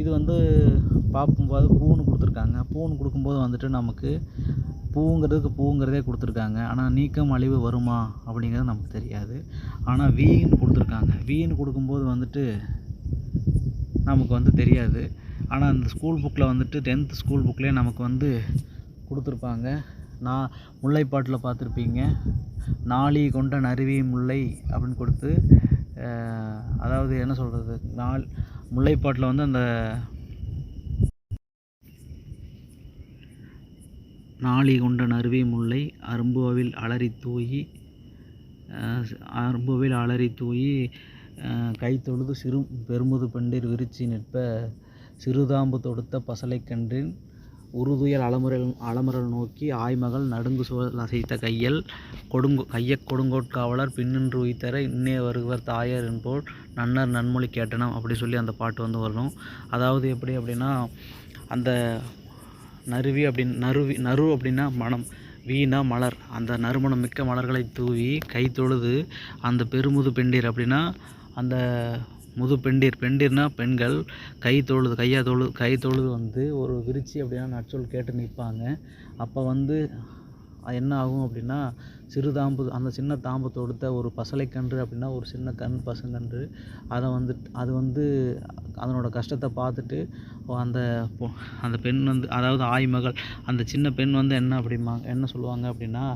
இது வந்து பார்க்கும்போது பூன்னு கொடுத்துருக்காங்க. பூன்னு கொடுக்கும்போது வந்துட்டு நமக்கு பூங்கிறதே கொடுத்துருக்காங்க. ஆனால் நீக்கம் அழிவு வருமா அப்படிங்கிறது நமக்கு தெரியாது. ஆனால் வீன்னு கொடுத்துருக்காங்க. வீன்னு கொடுக்கும்போது வந்துட்டு நமக்கு வந்து தெரியாது. ஆனால் இந்த ஸ்கூல் புக்கில் வந்துட்டு 10th ஸ்கூல் புக்லேயே நமக்கு வந்து கொடுத்துருப்பாங்க. நான் முல்லைப்பாட்டில் பார்த்துருப்பீங்க, நாளி கொண்ட நறுவி முல்லை அப்படின்னு கொடுத்து, அதாவது என்ன சொல்கிறது, முல்லைப்பாட்டில் வந்து அந்த நாளி கொண்ட நறுவி முல்லை அரும்புவில் அலறி தூயி கைத்தொழுது பெருமுது பெண்டிர் விரிச்சி நிற்ப சிறுதாம்பு தொடுத்த பசலைக்கன்றின் உறுதுயர் அலமுரல் நோக்கி ஆய்மகள் நடுங்கு சோழல் அசைத்த கொடுங்கோட்காவலர் பின்னின்று உய்தர இன்னே வருவர் தாயர் என்போல் நன்னர் நன்மொழி கேட்டனம் அப்படி சொல்லி அந்த பாட்டு வந்து வரணும். அதாவது எப்படி அப்படின்னா, அந்த நறுவி நறு அப்படின்னா மனம், வீணா மலர், அந்த நறுமணம் மிக்க மலர்களை தூவி கை தொழுது அந்த பெருமுது பெண்டிர் அப்படின்னா அந்த பெண்டிர்னா பெண்கள் கை தொழுது வந்து ஒரு விரிச்சி அப்படின்னா நற்சொல் கேட்டு நிற்பாங்க. அப்போ வந்து என்ன ஆகும் அப்படின்னா, அந்த சின்ன தாம்பு தொடுத்த ஒரு பசலைக்கன்று அப்படின்னா ஒரு சின்ன பசுங்கன்று, அது வந்து அதனோட கஷ்டத்தை பார்த்துட்டு அந்த பெண் வந்து, அதாவது ஆய்மகள், அந்த சின்ன பெண் வந்து என்ன சொல்லுவாங்க அப்படின்னா,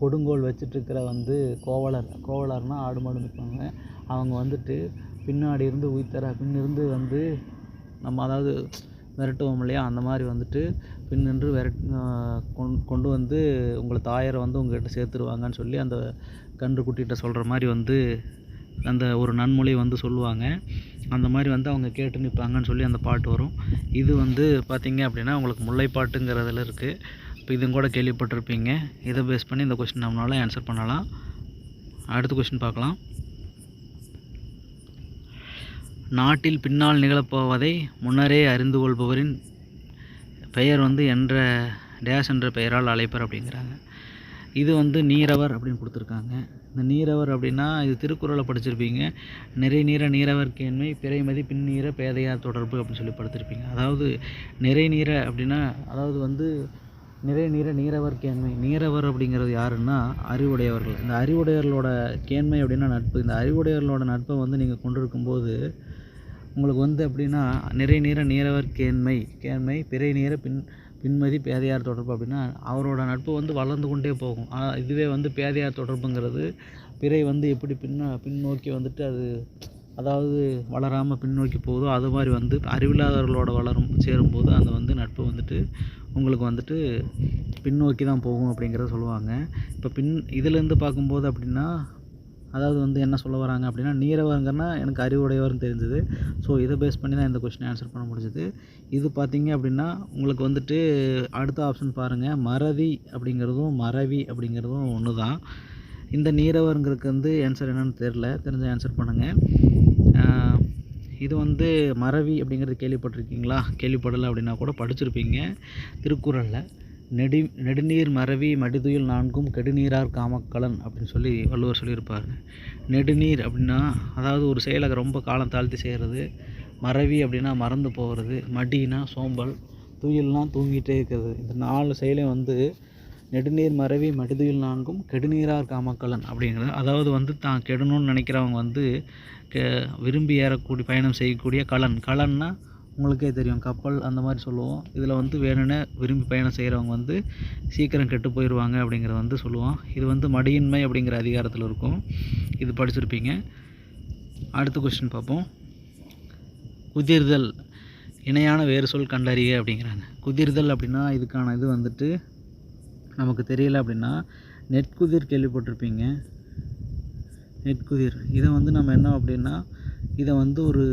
கொடுங்கோல் வச்சுட்ருக்கிற வந்து கோவலர்னால் ஆடு மாடு நிற்பாங்க, அவங்க வந்துட்டு பின்னாடி இருந்து பின்னிருந்து வந்து நம்ம அதாவது விரட்டுவோம் இல்லையா, அந்த மாதிரி வந்துட்டு பின்னின்று கொண்டு வந்து உங்களை தாயாரை வந்து உங்கள்கிட்ட சேர்த்துருவாங்கன்னு சொல்லி அந்த கன்று குட்டிகிட்ட சொல்கிற மாதிரி வந்து அந்த ஒரு நன்மொழி வந்து சொல்லுவாங்க. அந்த மாதிரி வந்து அவங்க கேட்டு நிற்பாங்கன்னு சொல்லி அந்த பாட்டு வரும். இது வந்து பார்த்திங்க அப்படின்னா உங்களுக்கு முல்லைப்பாட்டுங்கிறதுல இருக்குது. இப்போ இதுவும் கூட கேள்விப்பட்டிருப்பீங்க. இதை பேஸ் பண்ணி இந்த கொஸ்டின் நம்மளால் ஆன்சர் பண்ணலாம். அடுத்த கொஸ்டின் பார்க்கலாம். நாட்டில் பின்னால் நிகழப்போவதை முன்னரே அறிந்து கொள்பவரின் பெயர் வந்து என்ற பெயரால் அழைப்பர் அப்படிங்கிறாங்க. இது வந்து நீரவர் அப்படின்னு கொடுத்துருக்காங்க. இந்த நீரவர் அப்படின்னா இது திருக்குறளை படிச்சிருப்பீங்க. நிறை நீர நீரவர் கேண்மை பிறைமதி பின்னீர பேதையார் தொடர்பு அப்படின்னு சொல்லி படித்திருப்பீங்க. அதாவது நிறை நீர அப்படின்னா, அதாவது வந்து நிறை நீர நீரவர் கேண்மை, நீரவர் அப்படிங்கிறது யாருன்னா அறிவுடையவர்கள். இந்த அறிவுடையவர்களோட கேண்மை அப்படின்னா நட்பு. இந்த அறிவுடையவர்களோட நட்பை வந்து நீங்கள் கொண்டிருக்கும்போது உங்களுக்கு வந்து எப்படின்னா, நிறை நீர நீரவர் கேண்மை பிறை நீர பின்மதி பேதையார் தொடர்பு அப்படின்னா அவரோட நட்பு வந்து வளர்ந்து கொண்டே போகும். இதுவே வந்து பேதையார் தொடர்புங்கிறது பிறை வந்து எப்படி பின்னோக்கி வந்துட்டு அது அதாவது வளராமல் பின்னோக்கி போகுதோ அது மாதிரி வந்து அறிவில்லாதவர்களோட சேரும்போது அந்த வந்து நட்பு வந்துட்டு உங்களுக்கு வந்துட்டு பின்னோக்கி தான் போகும் அப்படிங்கிறத சொல்லுவாங்க. இப்போ இதிலேருந்து பார்க்கும்போது அப்படின்னா, அதாவது வந்து என்ன சொல்ல வராங்க அப்படின்னா, நீரவர்ங்கன்னா எனக்கு அறிவுடையவர்னு தெரிஞ்சுது. ஸோ இதை பேஸ் பண்ணி தான் இந்த கொஸ்டின் ஆன்சர் பண்ண முடிஞ்சுது. இது பார்த்திங்க அப்படின்னா உங்களுக்கு வந்துட்டு அடுத்த ஆப்ஷன் பாருங்கள், மறவி அப்படிங்கிறதும் ஒன்று தான். இந்த நீரவருங்கிறதுக்கு வந்து ஆன்சர் என்னென்னு தெரிஞ்ச ஆன்சர் பண்ணுங்கள். இது வந்து மறவி அப்படிங்கிறது கேள்விப்பட்டிருக்கீங்களா? கேள்விப்படலை அப்படின்னா கூட படிச்சிருப்பீங்க திருக்குறளில். நெடுநீர் மறவி மடிதுயில் நான்கும் கெடுநீரார் காமக்கலன் அப்படின்னு சொல்லி வள்ளுவர் சொல்லியிருப்பார். நெடுநீர் அப்படின்னா அதாவது ஒரு செயலை ரொம்ப காலம் தாழ்த்தி செய்கிறது, மறவி அப்படின்னா மறந்து போகிறது, மடினா சோம்பல், துயில்னால் தூங்கிட்டே இருக்கிறது. இந்த 4 செயலையும் வந்து நெடுநீர் மறவி மடிதுயில் நான்கும் கெடுநீரார் காமக்கலன் அப்படிங்கிறது. அதாவது வந்து தான் கெடணும்னு நினைக்கிறவங்க வந்து விரும்பி ஏறக்கூடிய பயணம் செய்யக்கூடிய கலன்னா உங்களுக்கே தெரியும், கப்பல் அந்த மாதிரி சொல்லுவோம். இதில் வந்து வேணும்னே விரும்பி பயணம் செய்கிறவங்க வந்து சீக்கிரம் கெட்டு போயிடுவாங்க அப்படிங்கிறத வந்து சொல்லுவோம். இது வந்து மடியின்மை அப்படிங்கிற அதிகாரத்தில் இருக்கும். இது படிச்சிருப்பீங்க. அடுத்த கொஸ்டின் பார்ப்போம். குதிர்தல் இணையான வேறு சொல் கண்டறிய அப்படிங்கிறாங்க. குதிர்தல் அப்படின்னா இதுக்கான இது வந்துட்டு நமக்கு தெரியல அப்படின்னா நெற்குதிர் கேள்விப்பட்டிருப்பீங்க. நெற்குதிர் இதை வந்து நம்ம என்ன அப்படின்னா இதை வந்து ஒரு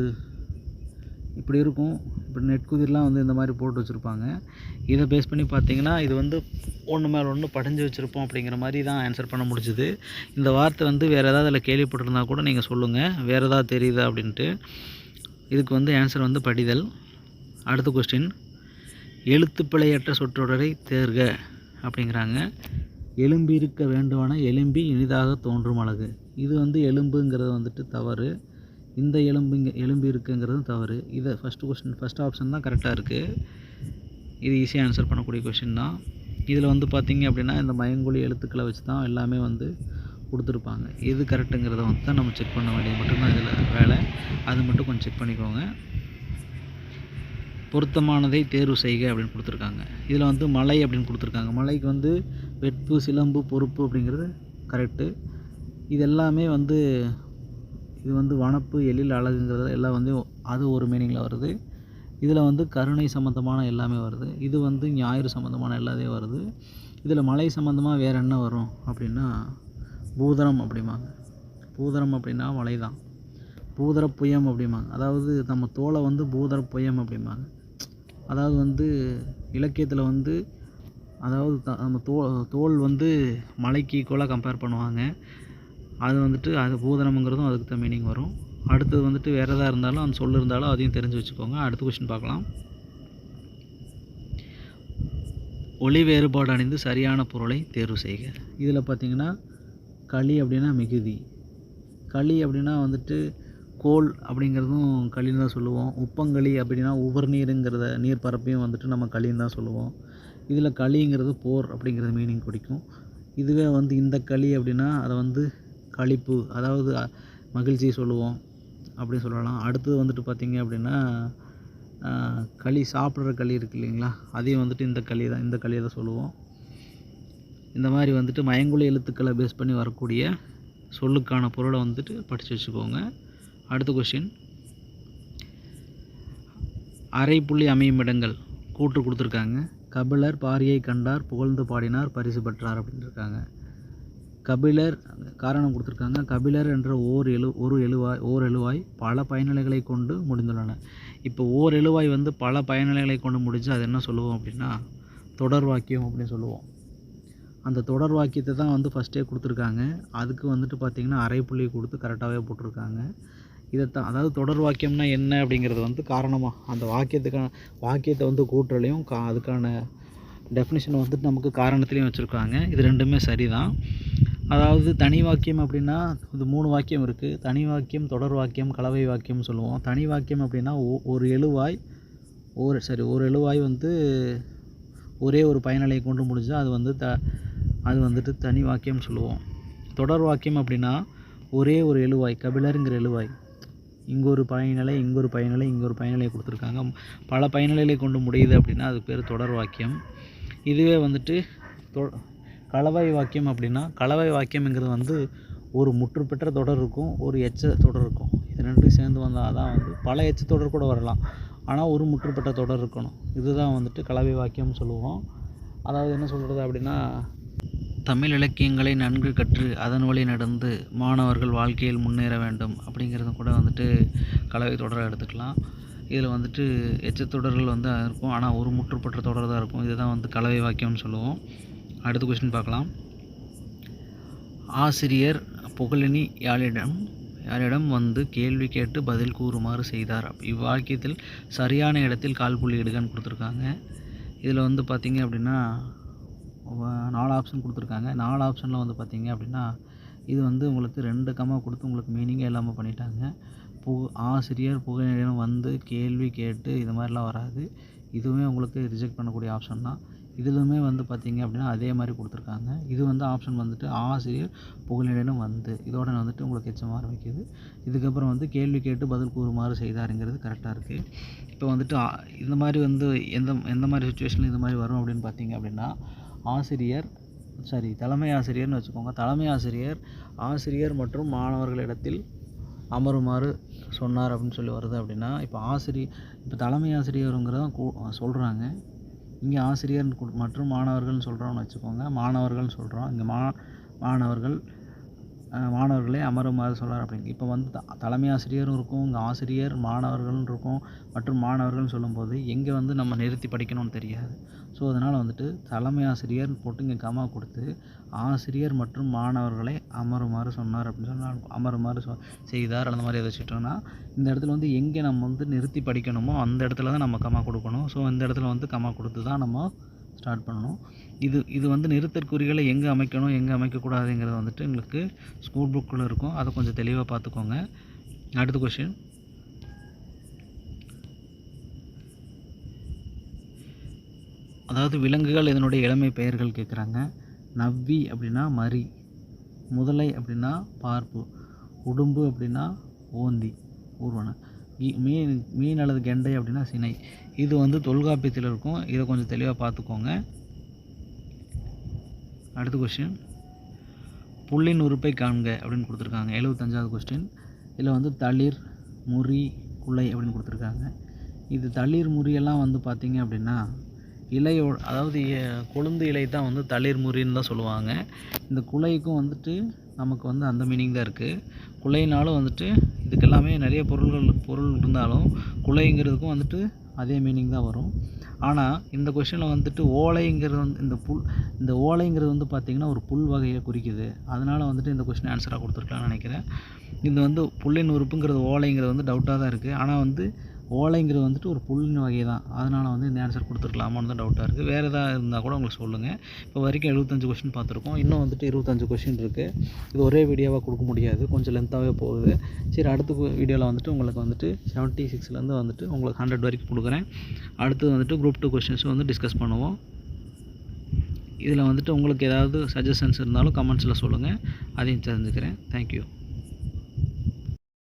இப்படி இருக்கும். இப்படி நெற்குதிர்லாம் வந்து இந்த மாதிரி போட்டு வச்சுருப்பாங்க. இதை பேஸ் பண்ணி பார்த்தீங்கன்னா இது வந்து ஒன்று மேலே ஒன்று படிஞ்சு வச்சுருப்போம் அப்படிங்கிற மாதிரி தான் ஆன்சர் பண்ண முடிஞ்சுது. இந்த வார்த்தை வந்து வேறு ஏதாவது அதில் கேள்விப்பட்டிருந்தா கூட நீங்கள் சொல்லுங்கள், வேறு ஏதாவது தெரியுதா அப்படின்ட்டு. இதுக்கு வந்து ஆன்சர் வந்து படிதல். அடுத்த கொஸ்டின், எழுத்துப்பிழையற்ற சொற்றொடரை தேர்க அப்படிங்கிறாங்க. எலும்பி இருக்க வேண்டுவன எலும்பி இனிதாக தோன்றும் அழகு. இது வந்து எலும்புங்கிறது வந்துட்டு தவறு. இந்த எலும்பி இருக்குங்கிறதும் தவறு. இதை ஃபஸ்ட் ஆப்ஷன் தான் கரெக்டாக இருக்குது. இது ஈஸியாக ஆன்சர் பண்ணக்கூடிய கொஷின் தான். இதில் வந்து பார்த்திங்க அப்படின்னா இந்த மயங்கொலி எழுத்துக்களை வச்சு தான் எல்லாமே வந்து கொடுத்துருப்பாங்க. எது கரெக்டுங்கிறத வந்து தான் நம்ம செக் பண்ண வேண்டியது மட்டும்தான் இதில் வேலை. அது மட்டும் கொஞ்சம் செக் பண்ணிக்கோங்க. பொருத்தமானதை தேர்வு செய்க அப்படின்னு கொடுத்துருக்காங்க. இதில் வந்து மலை அப்படின்னு கொடுத்துருக்காங்க. மலைக்கு வந்து வெட்பு சிலம்பு பொறுப்பு அப்படிங்கிறது கரெக்டு. இது எல்லாமே வந்து இது வந்து வனப்பு எழில் அழகுங்கிறது எல்லாம் வந்து அது ஒரு மீனிங்கில் வருது. இதில் வந்து கருணை சம்மந்தமான எல்லாமே வருது. இது வந்து ஞாயிறு சம்மந்தமான எல்லாத்தையும் வருது. இதில் மலை சம்மந்தமாக வேறு என்ன வரும் அப்படின்னா பூதரம் அப்படிம்பாங்க. பூதரம் அப்படின்னா மலை தான். பூதர புயம் அப்படிம்பாங்க. அதாவது நம்ம தோலை வந்து பூதர புயம் அப்படிம்பாங்க. அதாவது வந்து இலக்கியத்தில் வந்து அதாவது நம்ம தோல் வந்து மலைக்கு ஈக்குவலாக கம்பேர் பண்ணுவாங்க. அது வந்துட்டு அது பூதனம்ங்கிறதும் அதுக்கு தான் மீனிங் வரும். அடுத்தது வந்துட்டு வேறு எதாக இருந்தாலும் அந்த சொல் இருந்தாலும் அதையும் தெரிஞ்சு வச்சுக்கோங்க. அடுத்த கொஸ்டின் பார்க்கலாம். ஒளி வேறுபாடு அணிந்து சரியான பொருளை தேர்வு செய்க. இதில் பார்த்திங்கன்னா களி அப்படின்னா மிகுதி. களி அப்படின்னா வந்துட்டு கோல் அப்படிங்கிறதும் களின்னு தான் சொல்லுவோம். உப்பங்களி அப்படின்னா உவர்நீருங்கிறத நீர் பரப்பையும் வந்துட்டு நம்ம களின்னு தான் சொல்லுவோம். இதில் களிங்கிறது போர் அப்படிங்கிறது மீனிங் பிடிக்கும். இதுவே வந்து இந்த களி அப்படின்னா அதை வந்து களிப்பு அதாவது மகிழ்ச்சி சொல்லுவோம் அப்படின்னு சொல்லலாம். அடுத்தது வந்துட்டு பார்த்திங்க அப்படின்னா களி சாப்பிட்ற களி இருக்குது இல்லைங்களா, அதையும் வந்துட்டு இந்த களியை தான் சொல்லுவோம். இந்த மாதிரி வந்துட்டு மயங்கொலி எழுத்துக்களை பேஸ் பண்ணி வரக்கூடிய சொல்லுக்கான பொருளை வந்துட்டு படித்து வச்சுக்கோங்க. அடுத்த கொஸ்டின், அரை புள்ளி அமையும் இடங்கள் கூற்று கொடுத்துருக்காங்க. கபிலர் பாரியை கண்டார் புகழ்ந்து பாடினார் பரிசு பெற்றார் அப்படின்னு இருக்காங்க. கபிலர் காரணம் கொடுத்துருக்காங்க. கபிலர் என்ற ஓர் எழுவாய் பல பயனிலைகளை கொண்டு முடிந்துள்ளன. இப்போ ஓர் எழுவாய் வந்து பல பயனிலைகளை கொண்டு முடிஞ்சு அது என்ன சொல்லுவோம் அப்படின்னா தொடர் வாக்கியம் அப்படின்னு சொல்லுவோம். அந்த தொடர் வாக்கியத்தை தான் வந்து ஃபஸ்ட்டே கொடுத்துருக்காங்க. அதுக்கு வந்துட்டு பார்த்திங்கன்னா அரை புள்ளி கொடுத்து கரெக்டாகவே போட்டிருக்காங்க. இதைத்தான் அதாவது தொடர் வாக்கியம்னா என்ன அப்படிங்கிறது வந்து காரணமாக அந்த வாக்கியத்தை வந்து கூற்றலையும் அதுக்கான டெஃபினிஷன் வந்துட்டு நமக்கு காரணத்துலேயும் வச்சுருக்காங்க. இது ரெண்டுமே சரி தான். அதாவது தனி வாக்கியம் அப்படின்னா இது 3 வாக்கியம் இருக்குது. தனி வாக்கியம், தொடர் வாக்கியம், கலவை வாக்கியம்னு சொல்லுவோம். தனி வாக்கியம் அப்படின்னா ஒரு எழுவாய் வந்து ஒரே ஒரு பயனிலையை கொண்டு முடிஞ்சால் அது வந்துட்டு தனி வாக்கியம்னு சொல்லுவோம். தொடர் வாக்கியம் அப்படின்னா ஒரே ஒரு எழுவாய், கபிலருங்கிற எழுவாய், இங்கே ஒரு பயனிலை, இங்கே ஒரு பயனிலை, இங்கே ஒரு பயனிலை கொடுத்துருக்காங்க, பல பயனிலைகளை கொண்டு முடியுது அப்படின்னா அது பேர் தொடர் வாக்கியம். இதுவே வந்துட்டு கலவை வாக்கியம் அப்படின்னா கலவை வாக்கியம்ங்கிறது வந்து ஒரு முற்றுப்பெற்ற தொடர் இருக்கும், ஒரு எச்ச தொடர் இருக்கும். இது ரெண்டும் சேர்ந்து வந்தால் தான் வந்து பல எச்ச தொடர் கூட வரலாம், ஆனால் ஒரு முற்றுப்பெற்ற தொடர் இருக்கணும். இதுதான் வந்துட்டு கலவை வாக்கியம்னு சொல்லுவோம். அதாவது என்ன சொல்கிறது அப்படின்னா தமிழ் இலக்கியங்களை நன்கு கற்று அதன் வழி நடந்து மாணவர்கள் வாழ்க்கையில் முன்னேற வேண்டும் அப்படிங்கிறதும் கூட வந்துட்டு கலவை தொடராக எடுத்துக்கலாம். இதில் வந்துட்டு எச்சத்தொடர்கள் வந்து இருக்கும், ஆனால் ஒரு முற்றுப்பெற்ற தொடர் தான் இருக்கும். இதுதான் வந்து கலவை வாக்கியம்னு சொல்லுவோம். அடுத்த கொஸ்டின் பார்க்கலாம். ஆசிரியர் புகழினி யாரிடம் வந்து கேள்வி கேட்டு பதில் கூறுமாறு செய்தார். இவ்வாக்கியத்தில் சரியான இடத்தில் கால் புள்ளி இடுகன்னு கொடுத்துருக்காங்க. இதில் வந்து பார்த்திங்க அப்படின்னா 4 ஆப்ஷன் கொடுத்துருக்காங்க. 4 ஆப்ஷனில் வந்து பார்த்தீங்க அப்படின்னா இது வந்து உங்களுக்கு 2 கமா கொடுத்து உங்களுக்கு மீனிங்கே இல்லாமல் பண்ணிட்டாங்க. ஆசிரியர் புகையிடம் வந்து கேள்வி கேட்டு இது மாதிரிலாம் வராது. இதுவுமே உங்களுக்கு ரிஜெக்ட் பண்ணக்கூடிய ஆப்ஷன் தான். இதிலுமே வந்து பார்த்தீங்க அப்படின்னா அதே மாதிரி கொடுத்துருக்காங்க. இது வந்து ஆப்ஷன் வந்துட்டு ஆசிரியர் புகழிடம் வந்து இதோட வந்துட்டு உங்களுக்கு எச்சம் ஆரம்பிக்குது. இதுக்கப்புறம் வந்து கேள்வி கேட்டு பதில் கூறுமாறு செய்தாருங்கிறது கரெக்டாக இருக்குது. இப்போ வந்துட்டு இந்த மாதிரி வந்து எந்த மாதிரி சுச்சுவேஷனில் இது மாதிரி வரும் அப்படின்னு பார்த்தீங்க அப்படின்னா தலைமை ஆசிரியர்னு வச்சுக்கோங்க. தலைமை ஆசிரியர் மற்றும் மாணவர்களிடத்தில் அமருமாறு சொன்னார் அப்படின்னு சொல்லி வருது அப்படின்னா இப்போ தலைமை ஆசிரியருங்கிறத சொல்கிறாங்க. இங்கே ஆசிரியர் மற்றும் மாணவர்கள்னு சொல்கிறோம்னு வச்சுக்கோங்க. மாணவர்கள்னு சொல்கிறோம். இங்கே மாணவர்களே அமருமாறு சொல்கிறார் அப்படிங்க. இப்போ வந்து தலைமை ஆசிரியரும் இருக்கும், இங்கே ஆசிரியர் மாணவர்கள்னு இருக்கும் மற்றும் மாணவர்கள்னு சொல்லும்போது எங்கே வந்து நம்ம நிறுத்தி படிக்கணும்னு தெரியாது. ஸோ அதனால் வந்துட்டு தலைமை ஆசிரியர் போட்டு இங்கே கமா கொடுத்து ஆசிரியர் மற்றும் மாணவர்களை அமருமாறு சொன்னார் அப்படின்னு சொன்னால் அமருமாறு செய்தார் அந்த மாதிரி வச்சுட்டோம்னா இந்த இடத்துல வந்து எங்கே நம்ம வந்து நிறுத்தி படிக்கணுமோ அந்த இடத்துல தான் நம்ம கமா கொடுக்கணும். ஸோ இந்த இடத்துல வந்து கமா கொடுத்து தான் நம்ம ஸ்டார்ட் பண்ணணும். இது வந்து நிறுத்தற்குறிகளை எங்கே அமைக்கணும் எங்கே அமைக்கக்கூடாதுங்கிறது வந்துட்டு உங்களுக்கு ஸ்கூல் புக்கில் இருக்கும். அதை கொஞ்சம் தெளிவாக பார்த்துக்கோங்க. அடுத்த கொஸ்டின், அதாவது விலங்குகள் இதனுடைய இளமை பெயர்கள் கேட்குறாங்க. நவ்வி அப்படின்னா மரி, முதலை அப்படின்னா பார்ப்பு, உடும்பு அப்படின்னா ஓந்தி ஊர்வன, மீன் அல்லது கெண்டை அப்படின்னா சினை. இது வந்து தொல்காப்பியத்தில் இருக்கும். இதை கொஞ்சம் தெளிவாக பார்த்துக்கோங்க. அடுத்த கொஸ்டின், புல்லின் உறுப்பை காண்க அப்படின்னு கொடுத்துருக்காங்க. 75வது கொஸ்டின். இதில் வந்து தளிர், முறி, குலை அப்படின்னு கொடுத்துருக்காங்க. இது தளிர் முறியெல்லாம் வந்து பார்த்திங்க அப்படின்னா அதாவது கொழுந்து இலை தான் வந்து தளிர் முறின்னு தான் சொல்லுவாங்க. இந்த குலைக்கும் வந்துட்டு நமக்கு வந்து அந்த மீனிங் தான் இருக்குது. குலைனாலும் வந்துட்டு இதுக்கெல்லாமே நிறைய பொருள் இருந்தாலும் குலைங்கிறதுக்கும் வந்துட்டு அதே மீனிங் தான் வரும். ஆனால் இந்த கொஸ்டினில் வந்துட்டு ஓலைங்கிறது வந்து இந்த ஓலைங்கிறது வந்து பார்த்திங்கன்னா ஒரு புல் வகையை குறிக்குது. அதனால் வந்துட்டு இந்த கொஸ்டின் ஆன்சராக கொடுத்துருக்கலாம்னு நினைக்கிறேன். இது வந்து புல்லின் உறுப்புங்கிறது ஓலைங்கிறது வந்து டவுட்டாக தான் இருக்குது. ஆனால் வந்து ஓலைங்கிறது வந்துட்டு ஒரு புல்லின் வகை தான். அதனால் வந்து இந்த ஆன்சர் கொடுத்துருக்கலாமான்னு தான் டவுட்டாக இருக்குது. வேறு எதாவது இருந்தால் கூட உங்களுக்கு சொல்லுங்கள். இப்போ வரைக்கும் 75 கொஸ்டின் பார்த்துருக்கோம். இன்னும் வந்துட்டு 25 கொஸ்டின் இருக்குது. இது ஒரே வீடியோவாக கொடுக்க முடியாது, கொஞ்சம் லென்த்தாகவே போகுது. சரி, அடுத்த வீடியோவில் வந்துட்டு உங்களுக்கு வந்துட்டு 76லேருந்து வந்துட்டு உங்களுக்கு 100 வரைக்கும் கொடுக்குறேன். அடுத்து வந்துட்டு குரூப் 2 கொஸ்டின்ஸ் வந்து டிஸ்கஸ் பண்ணுவோம். இதில் வந்துட்டு உங்களுக்கு ஏதாவது சஜஷன்ஸ் இருந்தாலும் கமெண்ட்ஸில் சொல்லுங்கள், அதையும் தெரிஞ்சுக்கிறேன். தேங்க்யூ.